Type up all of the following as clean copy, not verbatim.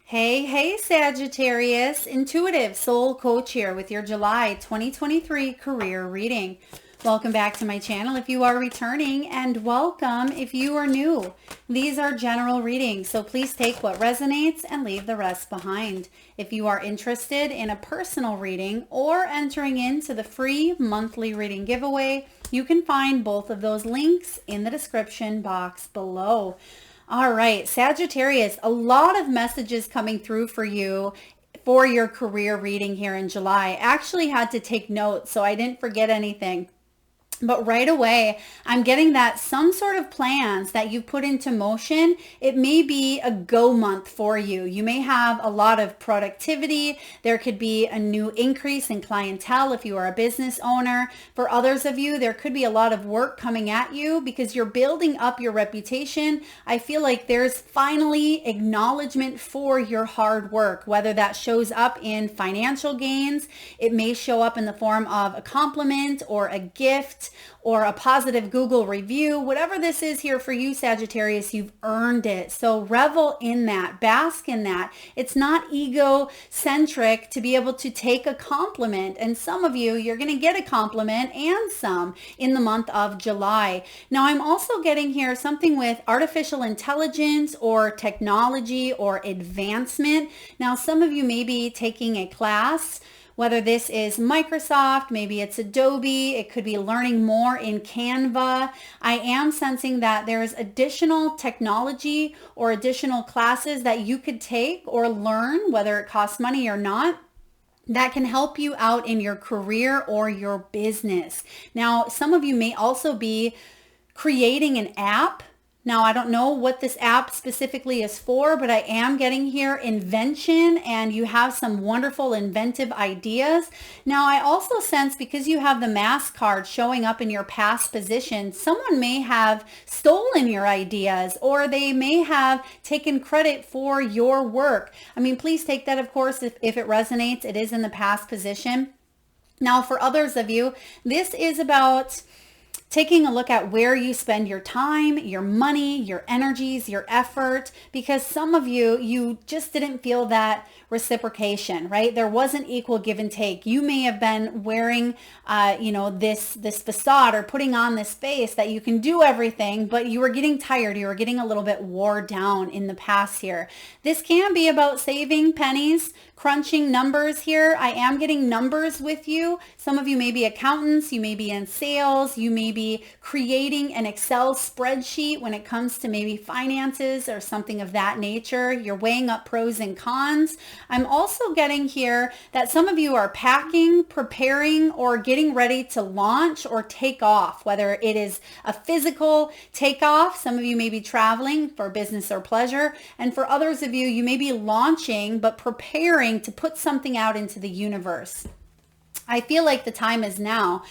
Hey, Sagittarius, intuitive soul coach here with your July 2023 career reading. Welcome back to my channel if you are returning, and welcome if you are new. These are general readings, so please take what resonates and leave the rest behind. If you are interested in a personal reading or entering into the free monthly reading giveaway, you can find both of those links in the description box below. All right, Sagittarius, a lot of messages coming through for you for your career reading here in July. I actually had to take notes so I didn't forget anything. But right away, I'm getting that some sort of plans that you put into motion, it may be a go month for you. You may have a lot of productivity. There could be a new increase in clientele if you are a business owner. For others of you, there could be a lot of work coming at you because you're building up your reputation. I feel like there's finally acknowledgement for your hard work, whether that shows up in financial gains. It may show up in the form of a compliment or a gift or a positive Google review. Whatever this is here for you, Sagittarius, you've earned it. So revel in that, bask in that. It's not egocentric to be able to take a compliment. And some of you, you're going to get a compliment and some in the month of July. Now, I'm also getting here something with artificial intelligence or technology or advancement. Now, some of you may be taking a class, whether this is Microsoft, maybe it's Adobe, it could be learning more in Canva. I am sensing that there's additional technology or additional classes that you could take or learn, whether it costs money or not, that can help you out in your career or your business. Now, some of you may also be creating an app. Now, I don't know what this app specifically is for, but I am getting here invention, and you have some wonderful inventive ideas. Now, I also sense, because you have the Mask card showing up in your past position, someone may have stolen your ideas, or they may have taken credit for your work. I mean, please take that, of course, if it resonates. It is in the past position. Now, for others of you, this is about taking a look at where you spend your time, your money, your energies, your effort, because some of you, you just didn't feel that reciprocation, right? There wasn't equal give and take. You may have been wearing, this facade or putting on this face that you can do everything, but you were getting tired. You were getting a little bit wore down in the past here. This can be about saving pennies, crunching numbers here. I am getting numbers with you. Some of you may be accountants, you may be in sales, you may be creating an Excel spreadsheet when it comes to maybe finances or something of that nature. You're weighing up pros and cons. I'm also getting here that some of you are packing, preparing, or getting ready to launch or take off, whether it is a physical takeoff. Some of you may be traveling for business or pleasure. And for others of you, you may be launching, but preparing to put something out into the universe. I feel like the time is now.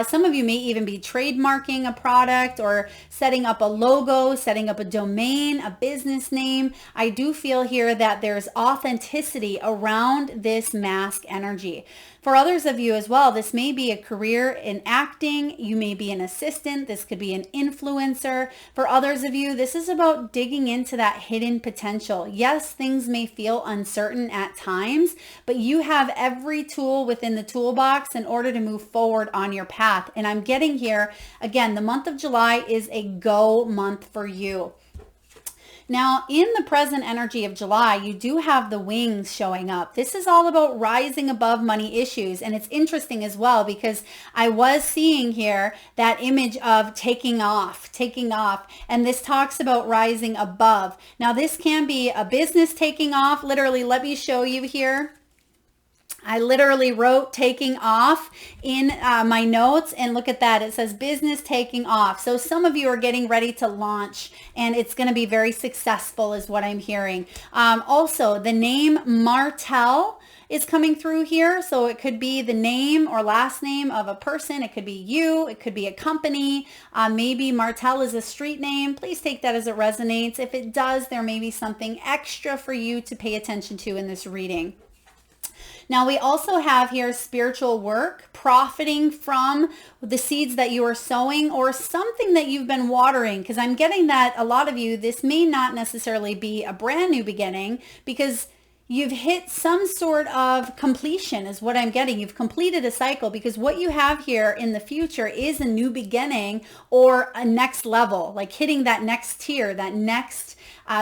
Some of you may even be trademarking a product or setting up a logo, setting up a domain, a business name. I do feel here that there's authenticity around this mask energy. For others of you as well, this may be a career in acting. You may be an assistant. This could be an influencer. For others of you, this is about digging into that hidden potential. Yes, things may feel uncertain at times, but you have every tool within the toolbox in order to move forward on your path. And I'm getting here, again, the month of July is a go month for you. Now, in the present energy of July, you do have the wings showing up. This is all about rising above money issues. And it's interesting as well, because I was seeing here that image of taking off. And this talks about rising above. Now, this can be a business taking off. Literally, let me show you here. I literally wrote taking off in my notes, and look at that. It says business taking off. So some of you are getting ready to launch, and it's going to be very successful is what I'm hearing. Also, the name Martel is coming through here. So it could be the name or last name of a person. It could be you. It could be a company. Maybe Martel is a street name. Please take that as it resonates. If it does, there may be something extra for you to pay attention to in this reading. Now, we also have here spiritual work, profiting from the seeds that you are sowing or something that you've been watering, because I'm getting that a lot of you, this may not necessarily be a brand new beginning, because you've hit some sort of completion is what I'm getting. You've completed a cycle, because what you have here in the future is a new beginning or a next level, like hitting that next tier, that next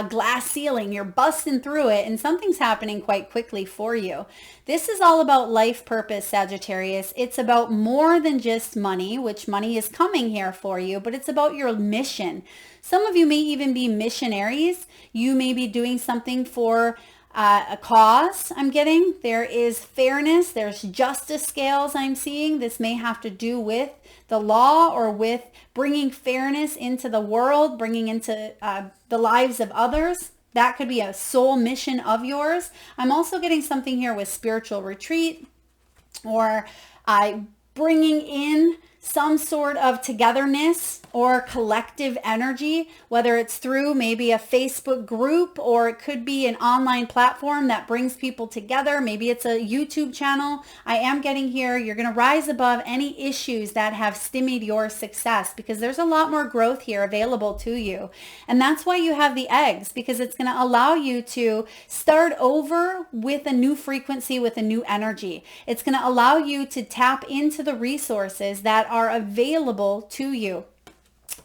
glass ceiling. You're busting through it and something's happening quite quickly for you. This is all about life purpose, Sagittarius. It's about more than just money, which money is coming here for you, but it's about your mission. Some of you may even be missionaries. You may be doing something for a cause. I'm getting there is fairness, there's justice scales I'm seeing. This may have to do with the law or with bringing fairness into the world, bringing into the lives of others. That could be a soul mission of yours. I'm also getting something here with spiritual retreat, or bringing in some sort of togetherness or collective energy, whether it's through maybe a Facebook group, or it could be an online platform that brings people together. Maybe it's a YouTube channel. I am getting here, you're going to rise above any issues that have stymied your success, because there's a lot more growth here available to you. And that's why you have the eggs, because it's going to allow you to start over with a new frequency, with a new energy. It's going to allow you to tap into the resources that are available to you.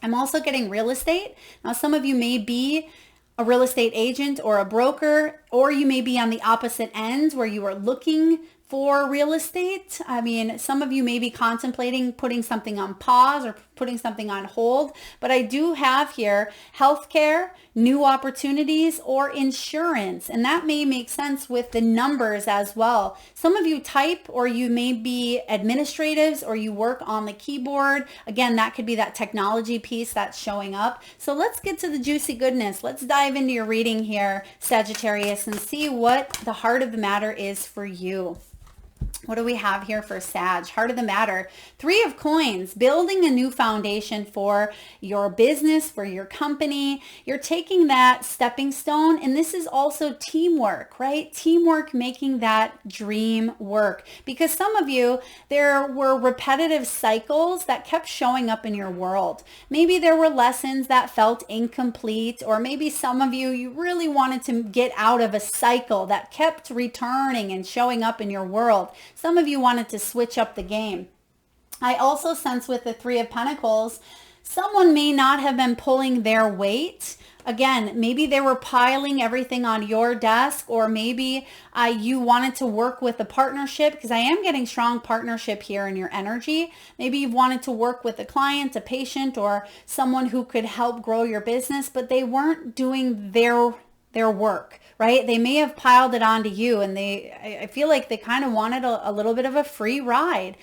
I'm also getting real estate. Now, some of you may be a real estate agent or a broker, or you may be on the opposite end where you are looking for real estate. I mean, some of you may be contemplating putting something on pause or putting something on hold, but I do have here healthcare, new opportunities, or insurance, and that may make sense with the numbers as well. Some of you type, or you may be administratives, or you work on the keyboard. Again, that could be that technology piece that's showing up. So let's get to the juicy goodness. Let's dive into your reading here, Sagittarius, and see what the heart of the matter is for you. What do we have here for Sag? Heart of the matter. 3 of coins, building a new foundation for your business, for your company. You're taking that stepping stone, and this is also teamwork, right? Teamwork making that dream work. Because some of you, there were repetitive cycles that kept showing up in your world. Maybe there were lessons that felt incomplete, or maybe some of you, you really wanted to get out of a cycle that kept returning and showing up in your world. Some of you wanted to switch up the game. I also sense with the 3 of Pentacles, someone may not have been pulling their weight. Again, maybe they were piling everything on your desk, or maybe you wanted to work with a partnership, because I am getting strong partnership here in your energy. Maybe you wanted to work with a client, a patient, or someone who could help grow your business, but they weren't doing their work, right? They may have piled it onto you, and I feel like they kind of wanted a little bit of a free ride.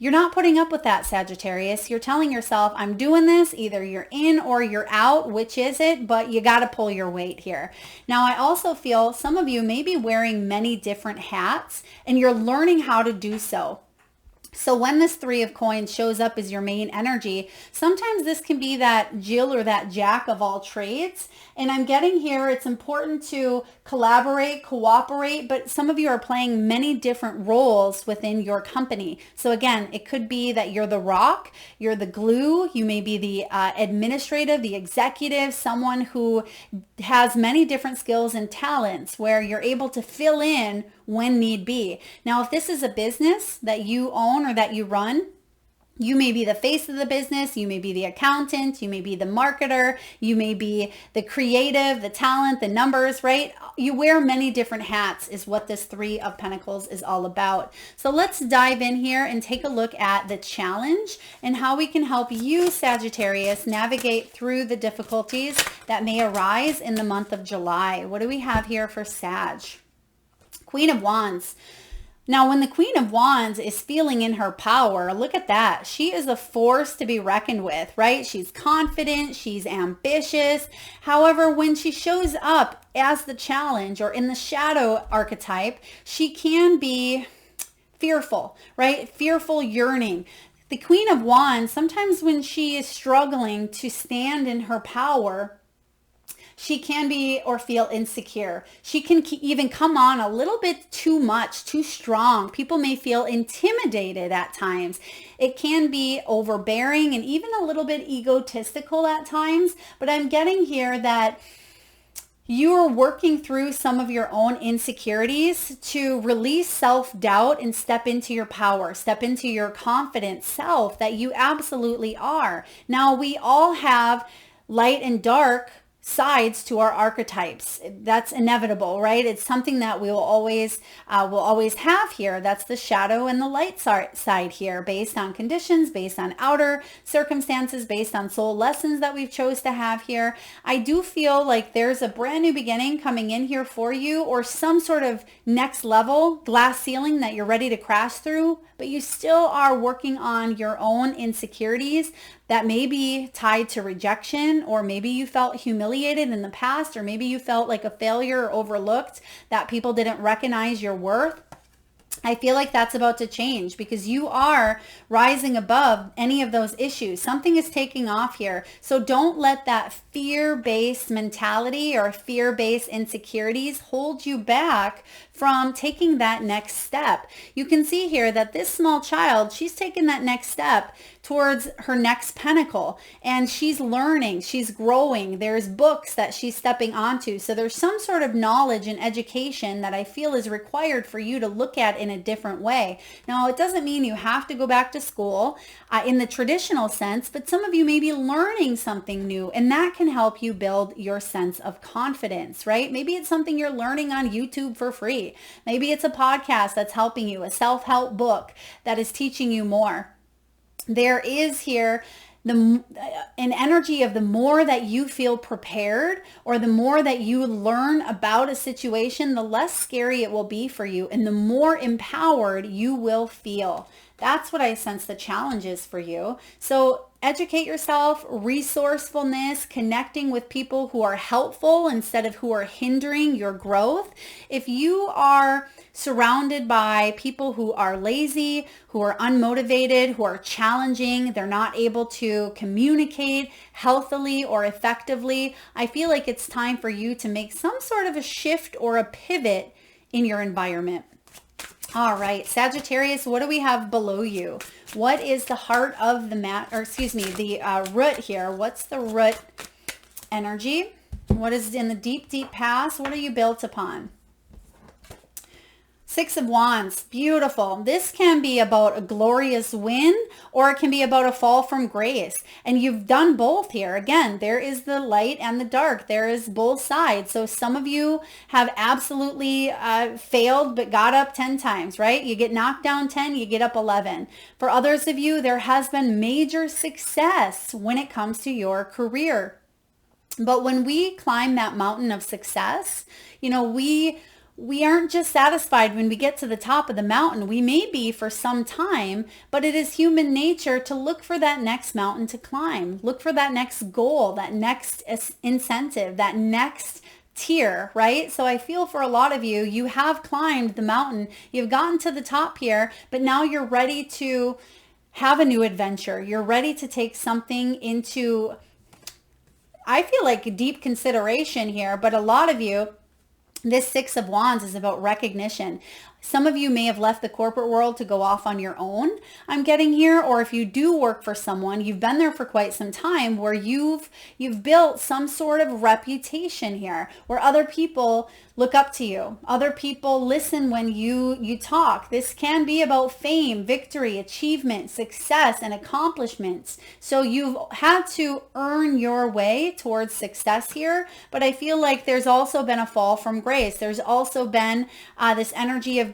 You're not putting up with that, Sagittarius. You're telling yourself, I'm doing this. Either you're in or you're out. Which is it? But you got to pull your weight here. Now, I also feel some of you may be wearing many different hats, and you're learning how to do so. So when this 3 of coins shows up as your main energy, sometimes this can be that Jill or that Jack of all trades. And I'm getting here, it's important to collaborate, cooperate, but some of you are playing many different roles within your company. So again, it could be that you're the rock, you're the glue, you may be the administrative, the executive, someone who has many different skills and talents where you're able to fill in when need be. Now, if this is a business that you own or that you run, you may be the face of the business, you may be the accountant, you may be the marketer, you may be the creative, the talent, the numbers, right? You wear many different hats is what this 3 of Pentacles is all about. So let's dive in here and take a look at the challenge and how we can help you, Sagittarius, navigate through the difficulties that may arise in the month of July. What do we have here for Sag? Queen of Wands. Now, when the Queen of Wands is feeling in her power, look at that. She is a force to be reckoned with, right? She's confident, she's ambitious. However, when she shows up as the challenge or in the shadow archetype, she can be fearful, right? Fearful, yearning. The Queen of Wands, sometimes when she is struggling to stand in her power, she can be or feel insecure. She can even come on a little bit too much, too strong. People may feel intimidated at times. It can be overbearing and even a little bit egotistical at times. But I'm getting here that you're working through some of your own insecurities to release self-doubt and step into your power, step into your confident self that you absolutely are. Now, we all have light and dark sides to our archetypes. That's inevitable, right? It's something that we will always have here. That's the shadow and the light side here, based on conditions, based on outer circumstances, based on soul lessons that we've chose to have here. I do feel like there's a brand new beginning coming in here for you, or some sort of next level glass ceiling that you're ready to crash through, but you still are working on your own insecurities that may be tied to rejection, or maybe you felt humiliated in the past, or maybe you felt like a failure or overlooked, that people didn't recognize your worth. I feel like that's about to change because you are rising above any of those issues. Something is taking off here. So don't let that fear-based mentality or fear-based insecurities hold you back from taking that next step. You can see here that this small child, she's taking that next step towards her next pinnacle, and she's learning, she's growing. There's books that she's stepping onto. So there's some sort of knowledge and education that I feel is required for you to look at in a different way. Now, it doesn't mean you have to go back to school in the traditional sense, but some of you may be learning something new, and that can help you build your sense of confidence, right? Maybe it's something you're learning on YouTube for free. Maybe it's a podcast that's helping you, a self-help book that is teaching you more. There is here an energy of the more that you feel prepared, or the more that you learn about a situation, the less scary it will be for you, and the more empowered you will feel. That's what I sense the challenge is for you. So educate yourself, resourcefulness, connecting with people who are helpful instead of who are hindering your growth. If you are surrounded by people who are lazy, who are unmotivated, who are challenging, they're not able to communicate healthily or effectively, I feel like it's time for you to make some sort of a shift or a pivot in your environment. All right, Sagittarius, what do we have below you? What is the heart of the the root here? What's the root energy? What is in the deep, deep past? What are you built upon? Six of Wands, beautiful. This can be about a glorious win, or it can be about a fall from grace. And you've done both here. Again, there is the light and the dark. There is both sides. So some of you have absolutely failed, but got up 10 times, right? You get knocked down 10, you get up 11. For others of you, there has been major success when it comes to your career. But when we climb that mountain of success, you know, we aren't just satisfied when we get to the top of the mountain. We may be for some time, but it is human nature to look for that next mountain to climb. Look for that next goal, that next incentive, that next tier, right? So I feel for a lot of you, you have climbed the mountain. You've gotten to the top here, but now you're ready to have a new adventure. You're ready to take something into, I feel like, deep consideration here, but a lot of you, this Six of Wands is about recognition. Some of you may have left the corporate world to go off on your own, I'm getting here, or if you do work for someone, you've been there for quite some time where you've built some sort of reputation here where other people look up to you. Other people listen when you talk. This can be about fame, victory, achievement, success, and accomplishments. So you've had to earn your way towards success here, but I feel like there's also been a fall from grace. There's also been this energy of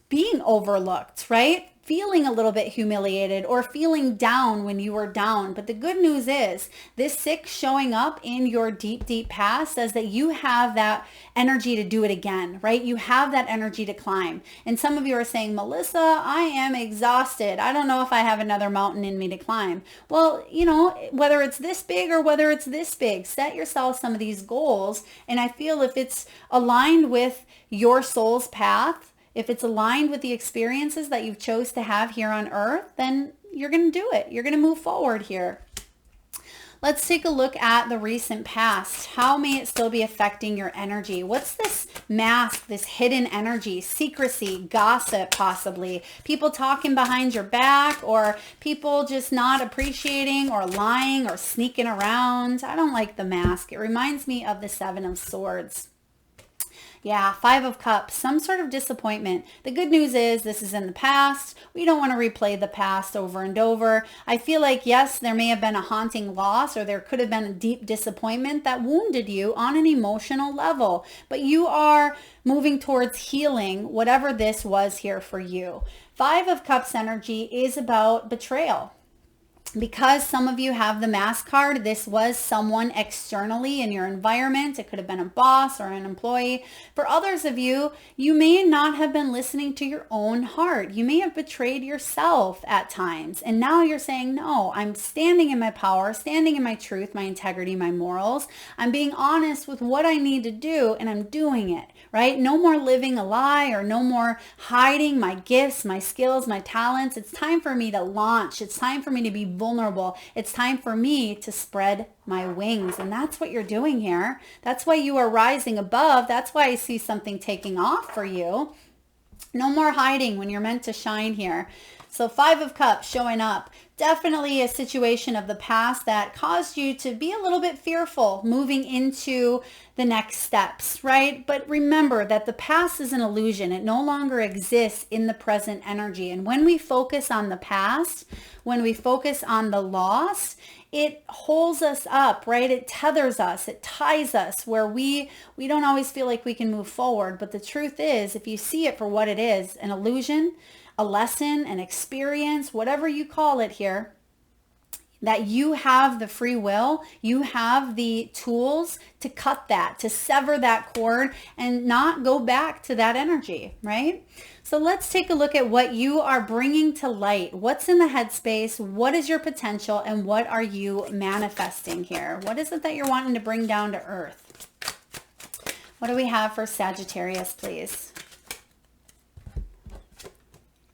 being overlooked, right? Feeling a little bit humiliated or feeling down when you were down. But the good news is this six showing up in your deep, deep past says that you have that energy to do it again, right? You have that energy to climb. And some of you are saying, Melissa, I am exhausted. I don't know if I have another mountain in me to climb. Well, you know, whether it's this big or whether it's this big, set yourself some of these goals. And I feel if it's aligned with your soul's path, if it's aligned with the experiences that you've chose to have here on earth, then you're going to do it. You're going to move forward here. Let's take a look at the recent past. How may it still be affecting your energy? What's this mask, this hidden energy, secrecy, gossip, possibly people talking behind your back, or people just not appreciating or lying or sneaking around? I don't like the mask. It reminds me of the Seven of Swords. Yeah, Five of Cups, some sort of disappointment. The good news is this is in the past. We don't want to replay the past over and over. I feel like, yes, there may have been a haunting loss, or there could have been a deep disappointment that wounded you on an emotional level. But you are moving towards healing, whatever this was here for you. Five of Cups energy is about betrayal. Because some of you have the mask card, this was someone externally in your environment. It could have been a boss or an employee. For others of you, you may not have been listening to your own heart. You may have betrayed yourself at times. And now you're saying, no, I'm standing in my power, standing in my truth, my integrity, my morals. I'm being honest with what I need to do, and I'm doing it, right? No more living a lie, or no more hiding my gifts, my skills, my talents. It's time for me to launch. It's time for me to be vulnerable. It's time for me to spread my wings. And that's what you're doing here. That's why you are rising above. That's why I see something taking off for you. No more hiding when you're meant to shine here. So Five of Cups showing up. Definitely a situation of the past that caused you to be a little bit fearful moving into the next steps, right? But remember that the past is an illusion. It no longer exists in the present energy. And when we focus on the past, when we focus on the loss, it holds us up, right? It tethers us, it ties us where we don't always feel like we can move forward. But the truth is, if you see it for what it is, an illusion, a lesson, an experience, whatever you call it here, that you have the free will, you have the tools to cut that, to sever that cord and not go back to that energy, right? So let's take a look at what you are bringing to light. What's in the headspace? What is your potential? And what are you manifesting here? What is it that you're wanting to bring down to earth? What do we have for Sagittarius, please?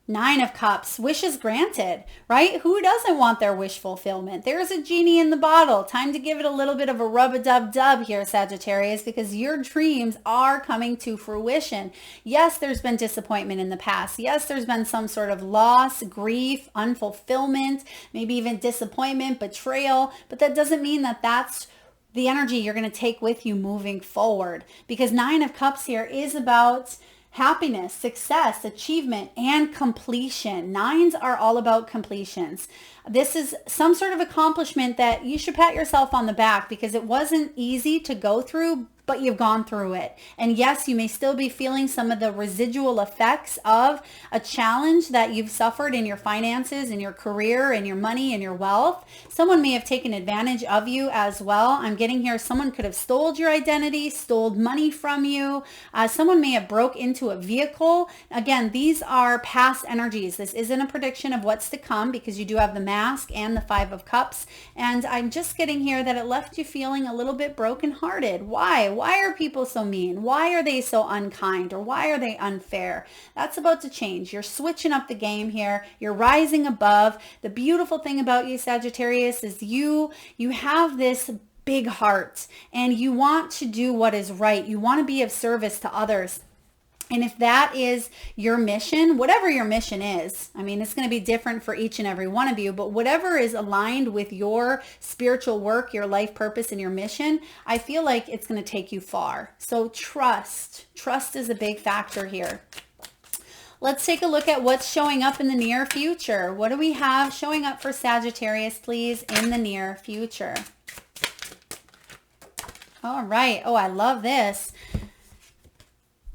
Nine of Cups, wishes granted, right? Who doesn't want their wish fulfillment? There's a genie in the bottle. Time to give it a little bit of a rub-a-dub-dub here, Sagittarius, because your dreams are coming to fruition. Yes, there's been disappointment in the past. Yes, there's been some sort of loss, grief, unfulfillment, maybe even disappointment, betrayal, but that doesn't mean that that's the energy you're going to take with you moving forward, because Nine of Cups here is about happiness, success, achievement, and completion. Nines are all about completions. This is some sort of accomplishment that you should pat yourself on the back, because it wasn't easy to go through, but you've gone through it. And yes, you may still be feeling some of the residual effects of a challenge that you've suffered in your finances, in your career, in your money, in your wealth. Someone may have taken advantage of you as well. I'm getting here, someone could have stole your identity, stole money from you. Someone may have broke into a vehicle. Again, these are past energies. This isn't a prediction of what's to come, because you do have the mask and the Five of Cups. And I'm just getting here that it left you feeling a little bit brokenhearted. Why? Why are people so mean? Why are they so unkind? Or why are they unfair? That's about to change. You're switching up the game here. You're rising above. The beautiful thing about you, Sagittarius, is you have this big heart, and you want to do what is right. You want to be of service to others. And if that is your mission, whatever your mission is, I mean, it's going to be different for each and every one of you, but whatever is aligned with your spiritual work, your life purpose, and your mission, I feel like it's going to take you far. So trust is a big factor here. Let's take a look at what's showing up in the near future. What do we have showing up for Sagittarius, please, in the near future? All right. Oh, I love this.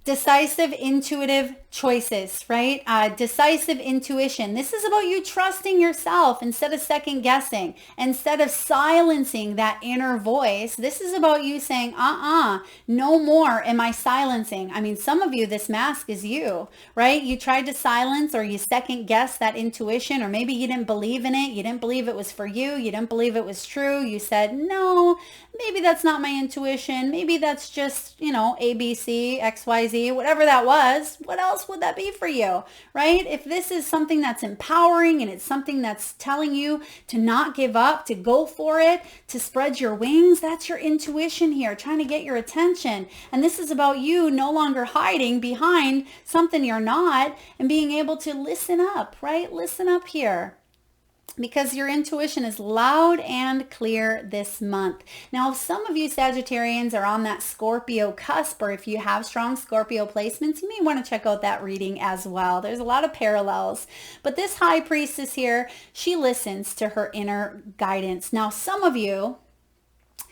Decisive, intuitive choices, right? Decisive intuition. This is about you trusting yourself instead of second guessing, instead of silencing that inner voice. This is about you saying, no more am I silencing. I mean, some of you, this mask is you, right? You tried to silence, or you second guess that intuition, or maybe you didn't believe in it. You didn't believe it was for you. You didn't believe it was true. You said, no, maybe that's not my intuition. Maybe that's just, ABC, XYZ, whatever that was. What else else would that be for you, right? If this is something that's empowering and it's something that's telling you to not give up, to go for it, to spread your wings, that's your intuition here, trying to get your attention. And this is about you no longer hiding behind something you're not and being able to listen up, right? Listen up here, because your intuition is loud and clear this month. Now, if some of you Sagittarians are on that Scorpio cusp, or if you have strong Scorpio placements, you may want to check out that reading as well. There's a lot of parallels. But this high priestess here, she listens to her inner guidance. Now, some of you,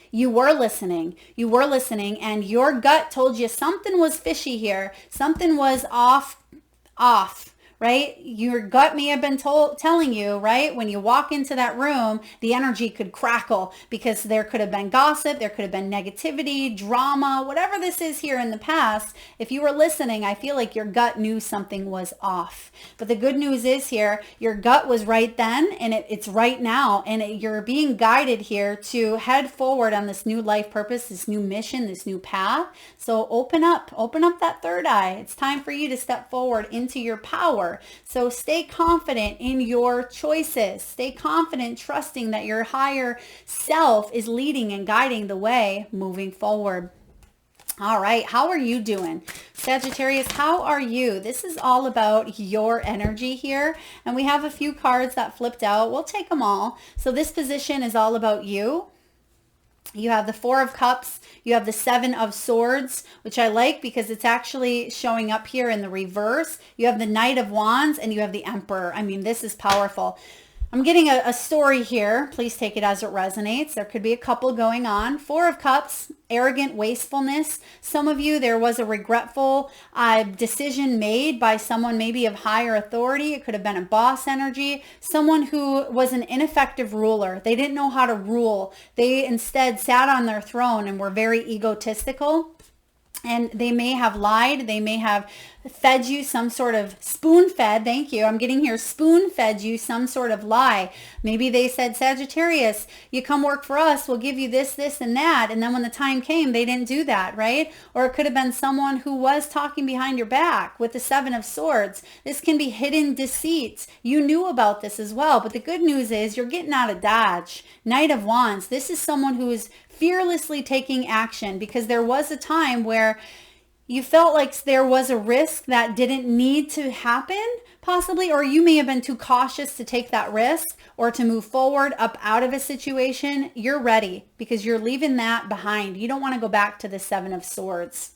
you were listening, and your gut told you something was fishy here. Something was off, right? Your gut may have been telling you, right? When you walk into that room, the energy could crackle because there could have been gossip, there could have been negativity, drama, whatever this is here in the past. If you were listening, I feel like your gut knew something was off. But the good news is here, your gut was right then, and it's right now. And you're being guided here to head forward on this new life purpose, this new mission, this new path. So open up that third eye. It's time for you to step forward into your power. So stay confident in your choices. Stay confident, trusting that your higher self is leading and guiding the way moving forward. All right, how are you doing? Sagittarius, how are you? This is all about your energy here. And we have a few cards that flipped out. We'll take them all. So this position is all about you. You have the Four of Cups. You have the Seven of Swords, which I like because it's actually showing up here in the reverse. You have the Knight of Wands, and you have the Emperor. I mean, this is powerful. I'm getting a story here. Please take it as it resonates. There could be a couple going on. Four of Cups, arrogant wastefulness. Some of you, there was a regretful decision made by someone maybe of higher authority. It could have been a boss energy. Someone who was an ineffective ruler. They didn't know how to rule. They instead sat on their throne and were very egotistical. And they may have lied. They may have fed you some sort of spoon-fed. Thank you. I'm getting here. Spoon-fed you some sort of lie. Maybe they said, Sagittarius, you come work for us. We'll give you this, this, and that. And then when the time came, they didn't do that, right? Or it could have been someone who was talking behind your back with the Seven of Swords. This can be hidden deceit. You knew about this as well. But the good news is you're getting out of Dodge. Knight of Wands. This is someone who is fearlessly taking action, because there was a time where you felt like there was a risk that didn't need to happen, possibly, or you may have been too cautious to take that risk or to move forward up out of a situation. You're ready because you're leaving that behind. You don't want to go back to the Seven of Swords.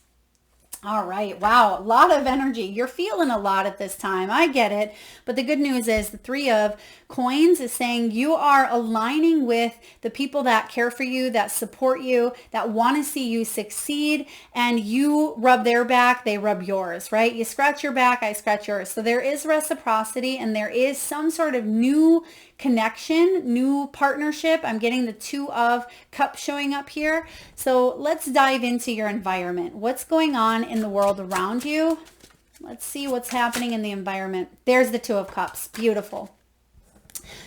All right. Wow. A lot of energy. You're feeling a lot at this time. I get it. But the good news is the Three of Coins is saying you are aligning with the people that care for you, that support you, that want to see you succeed. And you rub their back, they rub yours, right? You scratch your back, I scratch yours. So there is reciprocity, and there is some sort of new connection, new partnership. I'm getting the Two of Cups showing up here. So let's dive into your environment. What's going on in the world around you? Let's see what's happening in the environment. There's the Two of Cups. Beautiful.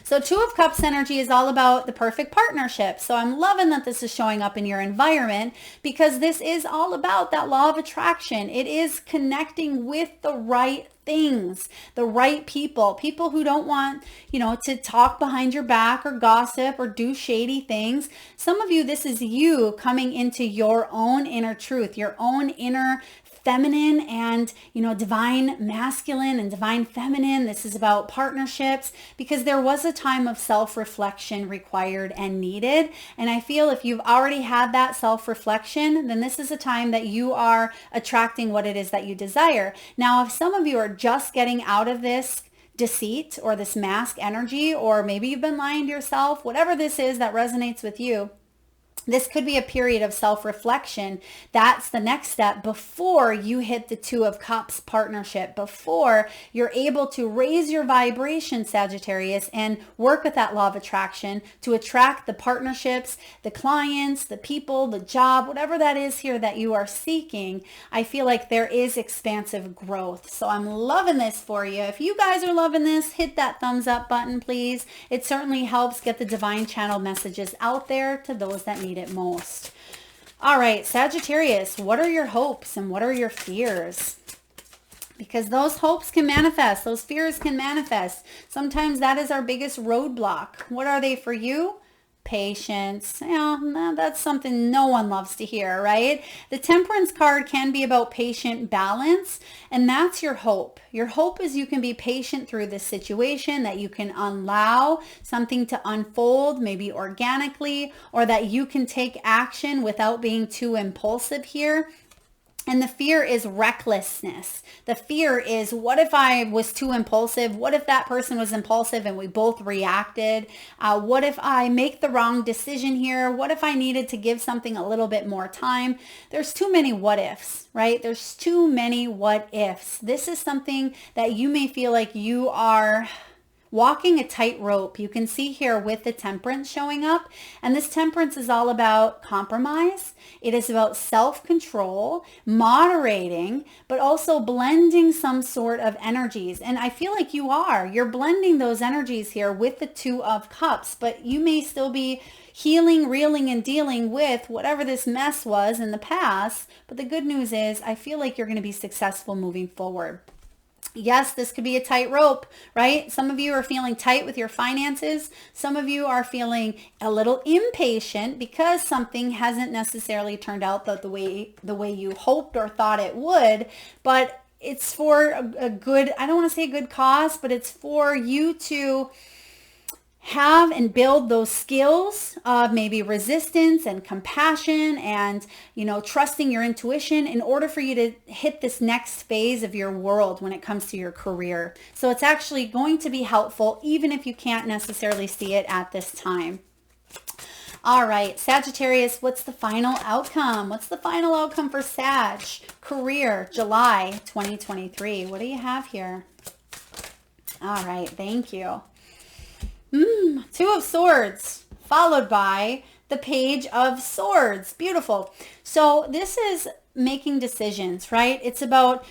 So Two of Cups energy is all about the perfect partnership. So I'm loving that this is showing up in your environment, because this is all about that law of attraction. It is connecting with the right things, the right people who don't want, to talk behind your back or gossip or do shady things. Some of you, this is you coming into your own inner truth, your own inner feminine and, divine masculine and divine feminine. This is about partnerships, because there was a time of self-reflection required and needed. And I feel if you've already had that self-reflection, then this is a time that you are attracting what it is that you desire. Now, if some of you are just getting out of this deceit or this mask energy, or maybe you've been lying to yourself, whatever this is that resonates with you, this could be a period of self-reflection. That's the next step before you hit the Two of Cups partnership, before you're able to raise your vibration, Sagittarius, and work with that law of attraction to attract the partnerships, the clients, the people, the job, whatever that is here that you are seeking. I feel like there is expansive growth. So I'm loving this for you. If you guys are loving this, hit that thumbs up button, please. It certainly helps get the divine channel messages out there to those that need it most. All right, Sagittarius, what are your hopes and what are your fears? because those hopes can manifest, those fears can manifest. Sometimes that is our biggest roadblock. What are they for you? Patience. Yeah, that's something no one loves to hear, right? The Temperance card can be about patient balance, and that's your hope. Your hope is you can be patient through this situation, that you can allow something to unfold, maybe organically, or that you can take action without being too impulsive here. And the fear is recklessness. The fear is, what if I was too impulsive? What if that person was impulsive and we both reacted? What if I make the wrong decision here? What if I needed to give something a little bit more time? There's too many what ifs, right? There's too many what ifs. This is something that you may feel like you are walking a tightrope. You can see here with the Temperance showing up. And this Temperance is all about compromise. It is about self-control, moderating, but also blending some sort of energies. And I feel like you're blending those energies here with the Two of Cups, but you may still be healing, reeling, and dealing with whatever this mess was in the past. But the good news is I feel like you're going to be successful moving forward. Yes, this could be a tightrope, right? Some of you are feeling tight with your finances. Some of you are feeling a little impatient because something hasn't necessarily turned out the way you hoped or thought it would. But it's for a good, I don't want to say a good cause, but it's for you to have and build those skills of maybe resistance and compassion and, trusting your intuition in order for you to hit this next phase of your world when it comes to your career. So it's actually going to be helpful even if you can't necessarily see it at this time. All right, Sagittarius, what's the final outcome? What's the final outcome for Sag? Career, July 2023. What do you have here? All right, thank you. Two of Swords, followed by the Page of Swords. Beautiful. So this is making decisions, right? It's about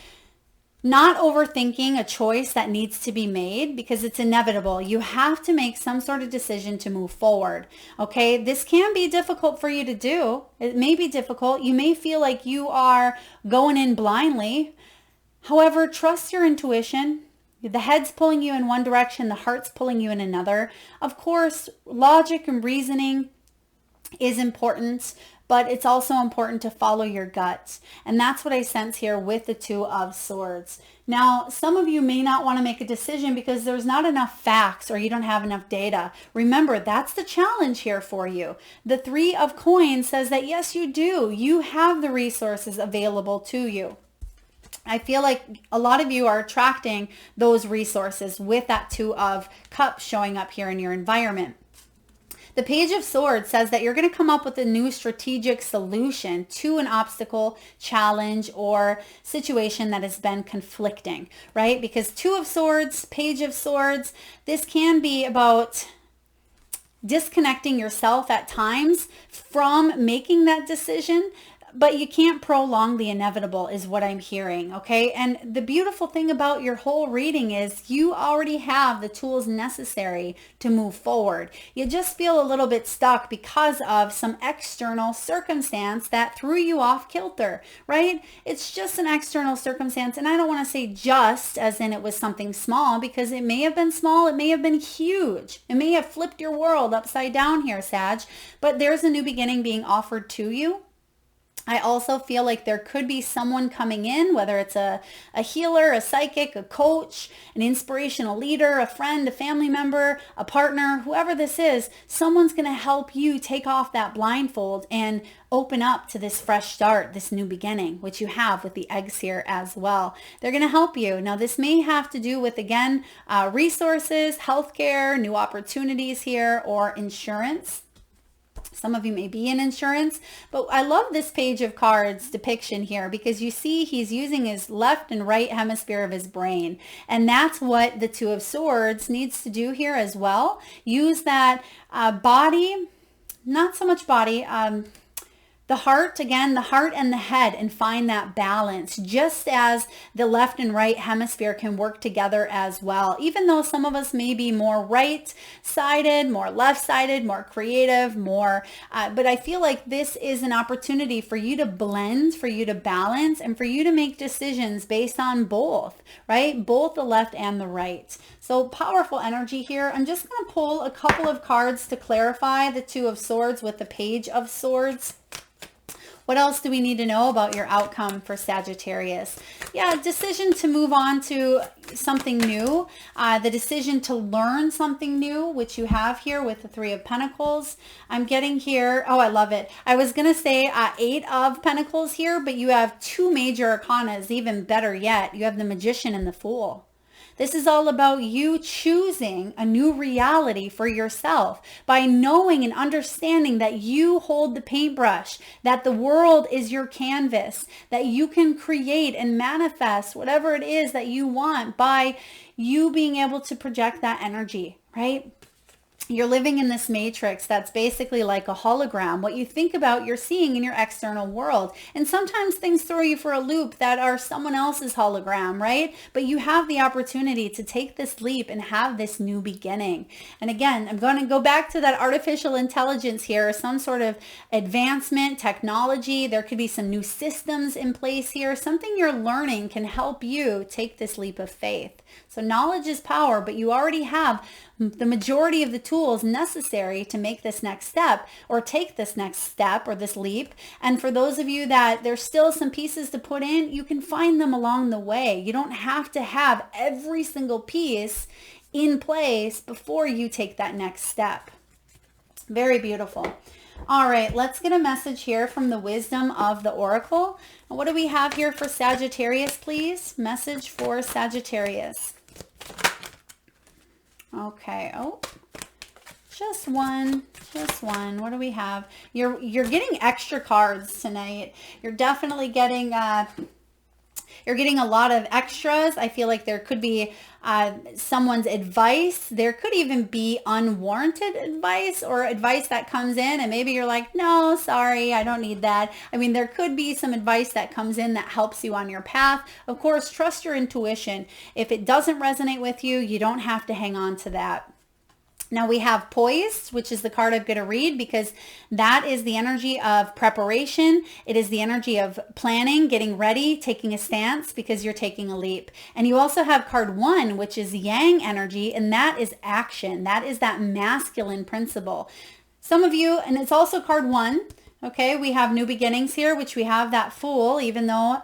not overthinking a choice that needs to be made because it's inevitable. You have to make some sort of decision to move forward. Okay, this can be difficult for you to do. It may be difficult. You may feel like you are going in blindly. However, trust your intuition. The head's pulling you in one direction, the heart's pulling you in another. Of course, logic and reasoning is important, but it's also important to follow your gut. And that's what I sense here with the Two of Swords. Now, some of you may not want to make a decision because there's not enough facts or you don't have enough data. Remember, that's the challenge here for you. The Three of Coins says that yes, you do. You have the resources available to you. I feel like a lot of you are attracting those resources with that Two of Cups showing up here in your environment. The Page of Swords says that you're going to come up with a new strategic solution to an obstacle, challenge, or situation that has been conflicting, right? Because Two of Swords, Page of Swords, this can be about disconnecting yourself at times from making that decision. But you can't prolong the inevitable is what I'm hearing, okay? And the beautiful thing about your whole reading is you already have the tools necessary to move forward. You just feel a little bit stuck because of some external circumstance that threw you off kilter, right? It's just an external circumstance. And I don't want to say just as in it was something small because it may have been small. It may have been huge. It may have flipped your world upside down here, Sag. But there's a new beginning being offered to you. I also feel like there could be someone coming in, whether it's a healer, a psychic, a coach, an inspirational leader, a friend, a family member, a partner, whoever this is, someone's going to help you take off that blindfold and open up to this fresh start, this new beginning, which you have with the eggs here as well. They're going to help you. Now, this may have to do with, again, resources, healthcare, new opportunities here, or insurance. Some of you may be in insurance, but I love this Page of Cards depiction here because you see he's using his left and right hemisphere of his brain. And that's what the Two of Swords needs to do here as well. Use that body, not so much body, The heart, again, the heart and the head, and find that balance, just as the left and right hemisphere can work together as well. Even though some of us may be more right-sided, more left-sided, more creative, but I feel like this is an opportunity for you to blend, for you to balance, and for you to make decisions based on both, right? Both the left and the right. So powerful energy here. I'm just going to pull a couple of cards to clarify the Two of Swords with the Page of Swords. What else do we need to know about your outcome for Sagittarius? Yeah, decision to move on to something new, the decision to learn something new, which you have here with the Three of Pentacles. I'm getting here, oh, I love it. I was going to say Eight of Pentacles here, but you have two major arcanas, even better yet. You have the Magician and the Fool. This is all about you choosing a new reality for yourself by knowing and understanding that you hold the paintbrush, that the world is your canvas, that you can create and manifest whatever it is that you want by you being able to project that energy, right? You're living in this matrix that's basically like a hologram. What you think about, you're seeing in your external world. And sometimes things throw you for a loop that are someone else's hologram, right? But you have the opportunity to take this leap and have this new beginning. And again, I'm going to go back to that artificial intelligence here, some sort of advancement, technology. There could be some new systems in place here. Something you're learning can help you take this leap of faith. So knowledge is power, but you already have the majority of the tools necessary to make this next step or take this next step or this leap. And for those of you that there's still some pieces to put in, you can find them along the way. You don't have to have every single piece in place before you take that next step. Very beautiful. All right, let's get a message here from the wisdom of the Oracle. And what do we have here for Sagittarius, please? Message for Sagittarius. Okay, oh, just one. What do we have? You're getting extra cards tonight. You're definitely getting you're getting a lot of extras. I feel like there could be someone's advice. There could even be unwarranted advice or advice that comes in and maybe you're like, no, sorry, I don't need that. I mean, there could be some advice that comes in that helps you on your path. Of course, trust your intuition. If it doesn't resonate with you, you don't have to hang on to that. Now we have Poised, which is the card I'm going to read because that is the energy of preparation. It is the energy of planning, getting ready, taking a stance because you're taking a leap. And you also have card 1, which is Yang energy, and that is action. That is that masculine principle. Some of you, and it's also card 1, okay, we have new beginnings here, which we have that Fool, even though,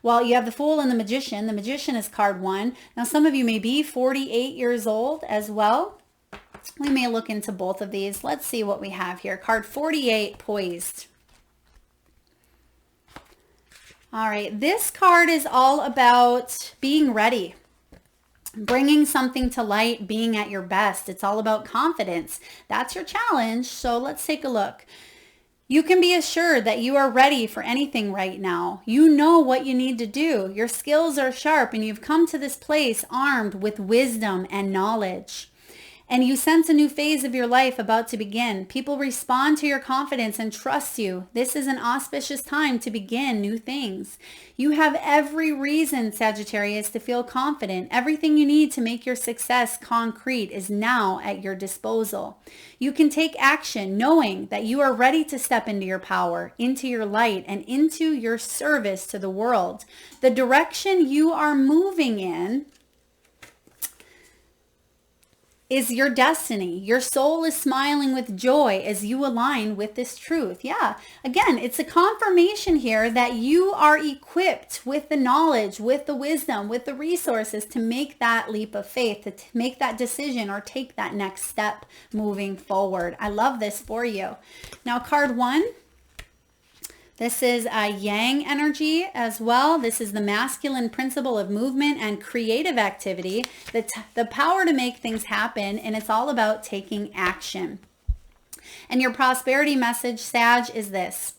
well, you have the Fool and the Magician. The Magician is card 1. Now some of you may be 48 years old as well. We may look into both of these. Let's see what we have here. Card 48, Poised. All right, this card is all about being ready, bringing something to light, being at your best. It's all about confidence. That's your challenge. So let's take a look. You can be assured that you are ready for anything right now. You know what you need to do. Your skills are sharp and you've come to this place armed with wisdom and knowledge. And you sense a new phase of your life about to begin. People respond to your confidence and trust you. This is an auspicious time to begin new things. You have every reason, Sagittarius, to feel confident. Everything you need to make your success concrete is now at your disposal. You can take action knowing that you are ready to step into your power, into your light, and into your service to the world. The direction you are moving in is your destiny. Your soul is smiling with joy as you align with this truth. Yeah, again, it's a confirmation here that you are equipped with the knowledge, with the wisdom, with the resources to make that leap of faith, to make that decision or take that next step moving forward. I love this for you. Now, card 1. This is a Yang energy as well. This is the masculine principle of movement and creative activity, the power to make things happen, and it's all about taking action. And your prosperity message, Sag, is this.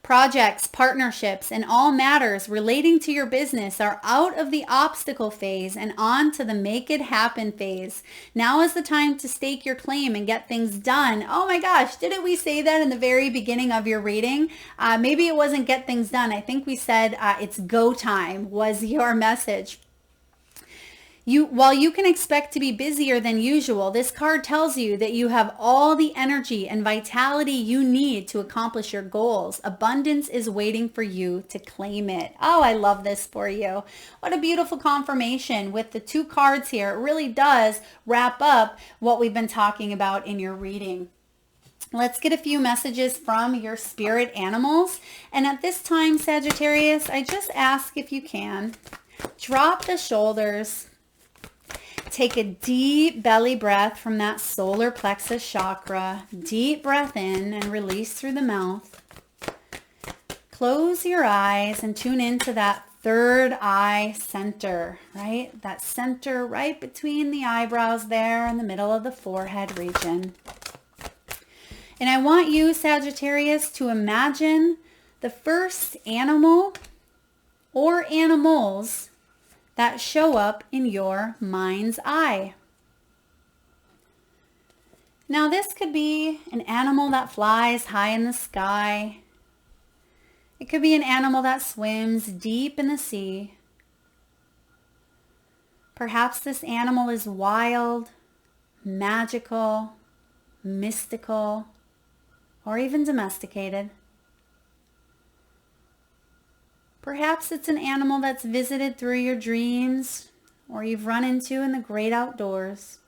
Projects, partnerships, and all matters relating to your business are out of the obstacle phase and on to the make it happen phase. Now is the time to stake your claim and get things done. Oh my gosh, didn't we say that in the very beginning of your reading? Maybe it wasn't get things done. I think we said it's go time was your message. While you can expect to be busier than usual, this card tells you that you have all the energy and vitality you need to accomplish your goals. Abundance is waiting for you to claim it. Oh, I love this for you. What a beautiful confirmation with the 2 cards here. It really does wrap up what we've been talking about in your reading. Let's get a few messages from your spirit animals. And at this time, Sagittarius, I just ask if you can, drop the shoulders. Take a deep belly breath from that solar plexus chakra. Deep breath in and release through the mouth. Close your eyes and tune into that third eye center, right? That center right between the eyebrows there in the middle of the forehead region. And I want you, Sagittarius, to imagine the first animal or animals that show up in your mind's eye. Now this could be an animal that flies high in the sky. It could be an animal that swims deep in the sea. Perhaps this animal is wild, magical, mystical, or even domesticated. Perhaps it's an animal that's visited through your dreams or you've run into in the great outdoors.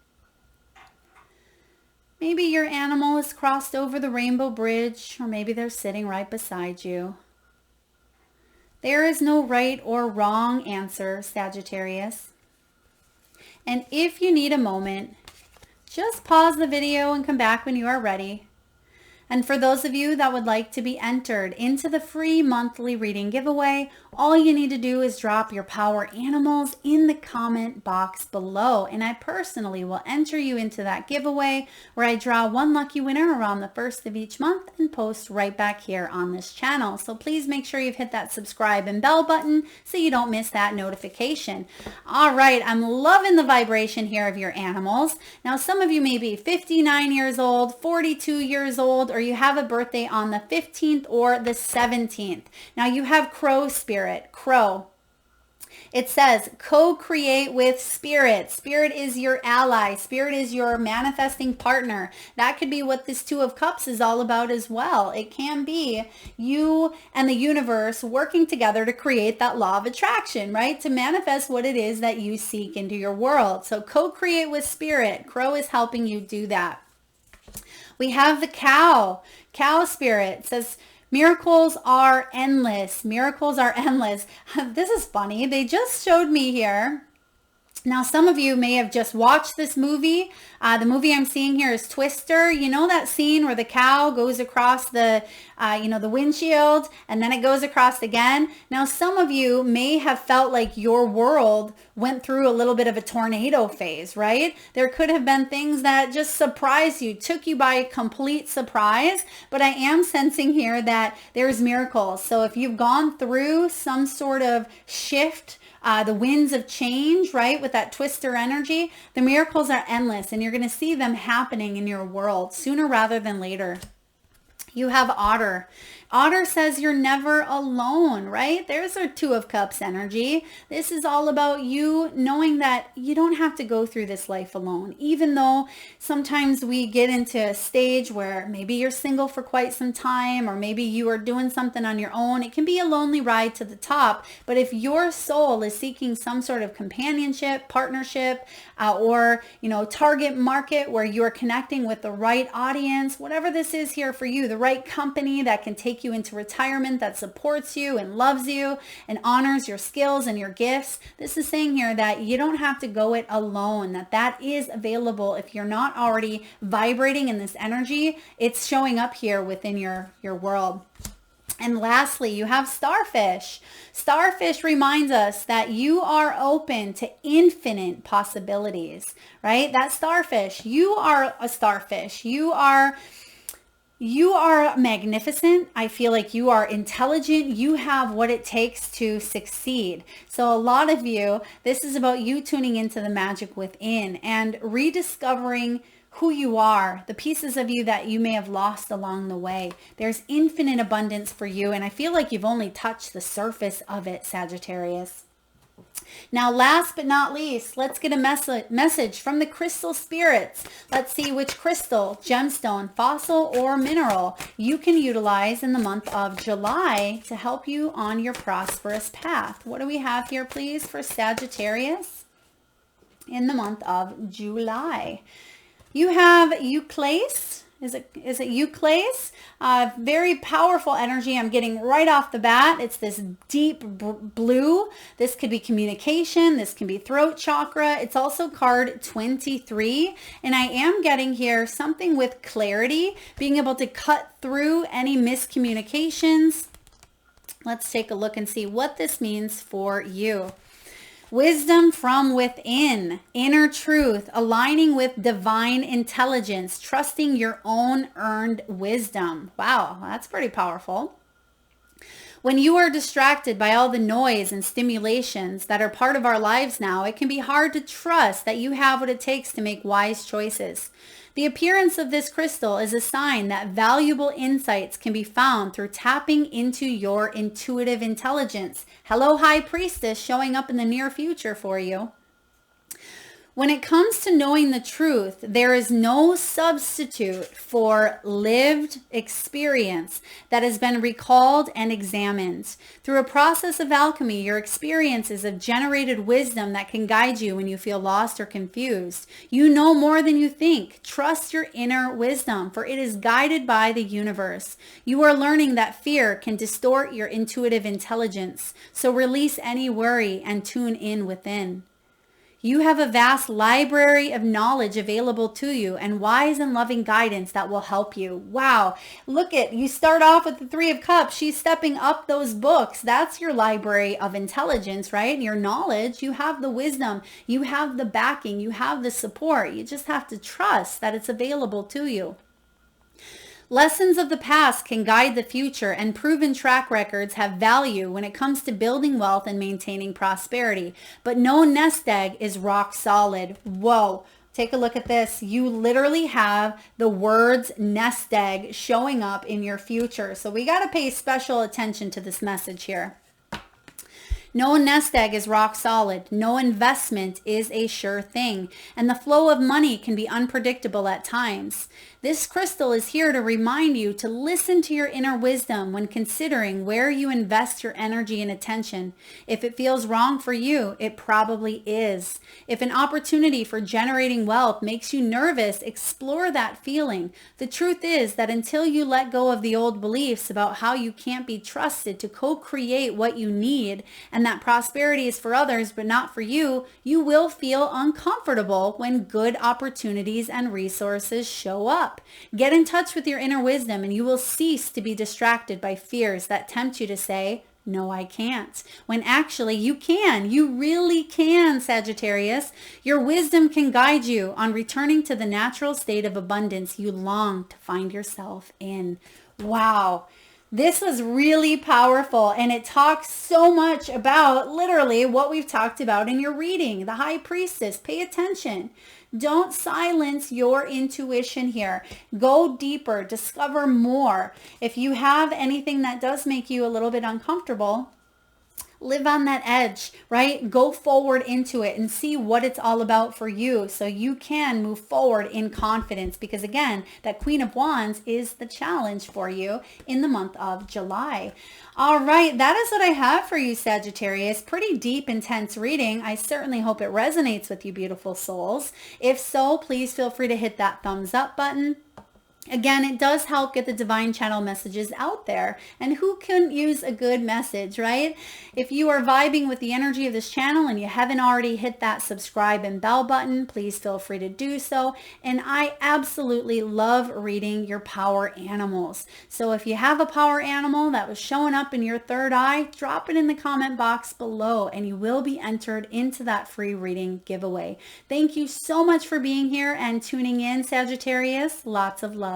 Maybe your animal has crossed over the rainbow bridge, or maybe they're sitting right beside you. There is no right or wrong answer, Sagittarius. And if you need a moment, just pause the video and come back when you are ready. And for those of you that would like to be entered into the free monthly reading giveaway, all you need to do is drop your power animals in the comment box below. And I personally will enter you into that giveaway where I draw one lucky winner around the first of each month and post right back here on this channel. So please make sure you've hit that subscribe and bell button so you don't miss that notification. All right, I'm loving the vibration here of your animals. Now, some of you may be 59 years old, 42 years old, or you have a birthday on the 15th or the 17th. Now you have crow spirit, crow. It says co-create with spirit. Spirit is your ally. Spirit is your manifesting partner. That could be what this 2 of Cups is all about as well. It can be you and the universe working together to create that law of attraction, right? To manifest what it is that you seek into your world. So co-create with spirit. Crow is helping you do that. We have the cow. Cow spirit says, miracles are endless. Miracles are endless. This is funny. They just showed me here. Now, some of you may have just watched this movie. The movie I'm seeing here is Twister. You know that scene where the cow goes across the windshield and then it goes across again? Now, some of you may have felt like your world went through a little bit of a tornado phase, right? There could have been things that just surprised you, took you by complete surprise. But I am sensing here that there's miracles. So if you've gone through some sort of shift, the winds of change, right? With that twister energy, the miracles are endless and you're going to see them happening in your world sooner rather than later. You have otter. Otter says you're never alone, right? There's our 2 of Cups energy. This is all about you knowing that you don't have to go through this life alone. Even though sometimes we get into a stage where maybe you're single for quite some time, or maybe you are doing something on your own. It can be a lonely ride to the top. But if your soul is seeking some sort of companionship, partnership, or, target market where you are connecting with the right audience, whatever this is here for you, the right company that can take you into retirement, that supports you and loves you and honors your skills and your gifts. This is saying here that you don't have to go it alone, that is available. If you're not already vibrating in this energy, it's showing up here within your world. And lastly, you have starfish. Starfish reminds us that you are open to infinite possibilities, right? That starfish, you are a starfish. You are You are magnificent. I feel like you are intelligent. You have what it takes to succeed. So a lot of you, this is about you tuning into the magic within and rediscovering who you are, the pieces of you that you may have lost along the way. There's infinite abundance for you, and I feel like you've only touched the surface of it, Sagittarius. Now, last but not least, let's get a message from the crystal spirits. Let's see which crystal, gemstone, fossil, or mineral you can utilize in the month of July to help you on your prosperous path. What do we have here, please, for Sagittarius in the month of July? You have Euclase. Is it Euclase? Very powerful energy I'm getting right off the bat. It's this deep blue. This could be communication. This can be throat chakra. It's also card 23. And I am getting here something with clarity, being able to cut through any miscommunications. Let's take a look and see what this means for you. Wisdom from within, inner truth, aligning with divine intelligence, trusting your own earned wisdom. Wow, that's pretty powerful. When you are distracted by all the noise and stimulations that are part of our lives now, it can be hard to trust that you have what it takes to make wise choices. The appearance of this crystal is a sign that valuable insights can be found through tapping into your intuitive intelligence. Hello, High Priestess, showing up in the near future for you. When it comes to knowing the truth, there is no substitute for lived experience that has been recalled and examined. Through a process of alchemy, your experiences have generated wisdom that can guide you when you feel lost or confused. You know more than you think. Trust your inner wisdom, for it is guided by the universe. You are learning that fear can distort your intuitive intelligence, so release any worry and tune in within. You have a vast library of knowledge available to you and wise and loving guidance that will help you. Wow. Look at, you start off with the Three of Cups. She's stepping up those books. That's your library of intelligence, right? Your knowledge. You have the wisdom. You have the backing. You have the support. You just have to trust that it's available to you. Lessons of the past can guide the future, and proven track records have value when it comes to building wealth and maintaining prosperity. But no nest egg is rock solid. Whoa. Take a look at this. You literally have the words nest egg showing up in your future. So we got to pay special attention to this message here. No nest egg is rock solid. No investment is a sure thing. And the flow of money can be unpredictable at times. This crystal is here to remind you to listen to your inner wisdom when considering where you invest your energy and attention. If it feels wrong for you, it probably is. If an opportunity for generating wealth makes you nervous, explore that feeling. The truth is that until you let go of the old beliefs about how you can't be trusted to co-create what you need and that prosperity is for others but not for you, you will feel uncomfortable when good opportunities and resources show up. Get in touch with your inner wisdom and you will cease to be distracted by fears that tempt you to say, no, I can't. When actually you can. You really can, Sagittarius. Your wisdom can guide you on returning to the natural state of abundance you long to find yourself in. Wow. This was really powerful, and it talks so much about literally what we've talked about in your reading. The High Priestess, pay attention. Don't silence your intuition here. Go deeper, discover more. If you have anything that does make you a little bit uncomfortable, live on that edge, right? Go forward into it and see what it's all about for you so you can move forward in confidence, because again, that Queen of Wands is the challenge for you in the month of July. All right, that is what I have for you, Sagittarius. Pretty deep, intense reading. I certainly hope it resonates with you, beautiful souls. If so, please feel free to hit that thumbs up button. Again, it does help get the divine channel messages out there. And who couldn't use a good message, right? If you are vibing with the energy of this channel and you haven't already hit that subscribe and bell button, please feel free to do so. And I absolutely love reading your power animals. So if you have a power animal that was showing up in your third eye, drop it in the comment box below and you will be entered into that free reading giveaway. Thank you so much for being here and tuning in, Sagittarius. Lots of love.